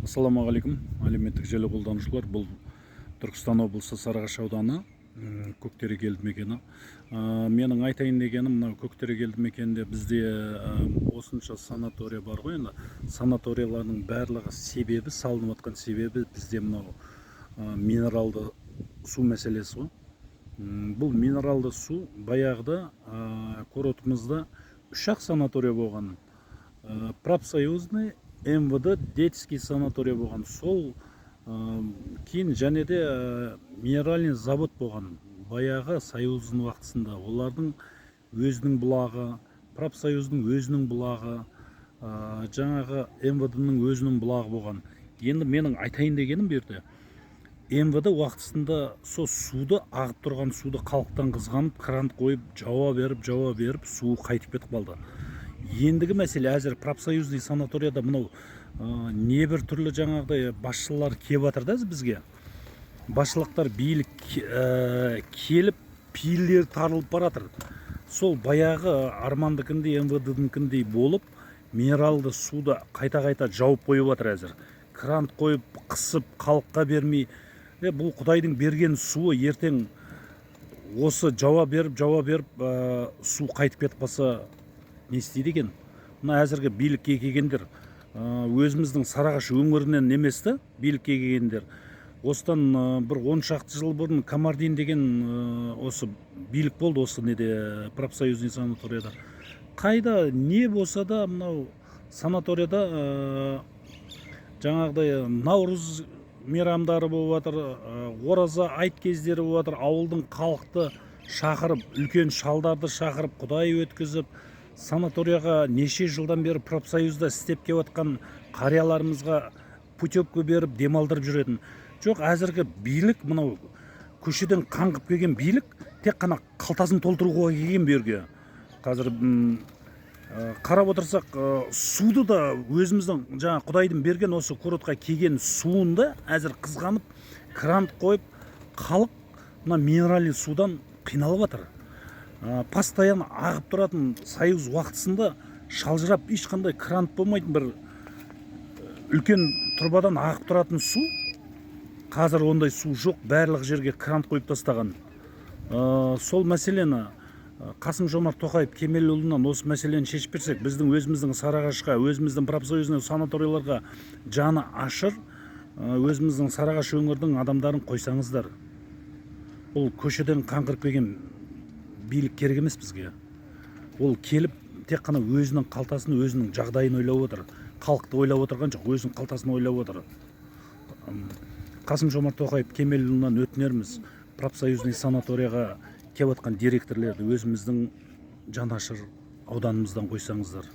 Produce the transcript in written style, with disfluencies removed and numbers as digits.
Ассалаумағалейкум, әлеуметтік желі қолданушылар. Бұл Түркістан облысы Сарыағаш ауданы, Көктерек елді мекені. Менің айтайын дегенім, мынау Көктерек елді мекенінде бізде осынша санатория бар ғой. Енді санаториялардың барлығы себебі, салынып жатқан себебі бізде мынау минералды су мәселесі ғой. Бұл минералды су баяғыда курортымызда 3-ақ санатория болған. Профсоюзный, МВД, детский санатория болған. Сол кейін және де минеральный завод болған. Баяғы союздың уақытысында олардың өзінің бұлағы, профсоюздың өзінің бұлағы, жаңағы МВД-ның өзінің бұлағы болған. Енді менің айтайын дегенім берді. МВД уақытысында сол суды, ағып тұрған суды халықтан қызғанып, кран қойып, жауа беріп, су қайтып кетіп қалды. Ендігі мәселе әзір профсоюзный санаторияда мынау небір түрлі жаңағыдай басшылар келіп жатыр да бізге. Басшылықтар билік келіп, пейілдер тарылып баратыр. Сол баяғы Армандыкіндей, МВД-дікіндей болып, минералды суды қайта-қайта жауып қойып жатыр әзір. Кран қойып, қысып, халыққа бермей. Бұл Құдайдың берген суы ертең осы жауа беріп, су қайтып кетіп қалса не істейді екен? Мына әзірге билікке келгендер, өзіміздің Сарыағаш өңірінен еместі билікке келгендер. Осыдан бір 10 шақты жыл бұрын Камардин деген осы билік болды, осы неде профсоюзный санаторияда. Қайда не болса да мынау санаторияда жаңағыдай Наурыз мейрамдары болып жатыр, ораза айт кездері болып жатыр. Ауылдың халықты шақырып, үлкен шалдарды шақырып, құдай өткізіп, санаторияға неше жылдан бері профсоюзда істеп келіп жатқан қарияларымызға путевка беріп, демалдырып жүретін. Жоқ, әзіргі билік, мынау көшеден қаңғып келген билік, тек қана қалтасын толтыруға келген берге. Қазір қарап отырсақ, суды да өзіміздің жаңа Құдайдың берген осы курортқа келген суында әзір қызғанып, кран қойып, халық мына минеральный судан қиналып жатыр. Постоянно ағып тұратын союз уақытысында шалжырап, ешқандай кран болмайтын бір үлкен тұрбадан ағып тұратын су. Қазір ондай су жоқ, барлық жерге кран қойып тастаған. Сол мәселені Қасым-Жомарт Тоқаев Кемелұлынан осы мәселені шешіп берсек, біздің өзіміздің Сарыағашқа, өзіміздің профсоюзный санаторияларға жаны ашыр, өзіміздің Сарыағаш өңірдің адамдарын қойсаңыздар. Ол көшеден қаңғырып келген билік керек емес бізге. Ол келіп, тек қана өзінің қалтасын, өзінің жағдайын ойлап отыр. Халықты ойлап отырған жоқ, өзінің қалтасын ойлап отыр. Қасым-Жомарт Тоқаев Кемелұлынан өтінерміз, профсоюзный санаторияға келіп жатқан директорлерді өзіміздің жанашыр ауданымыздан қойсаңыздар.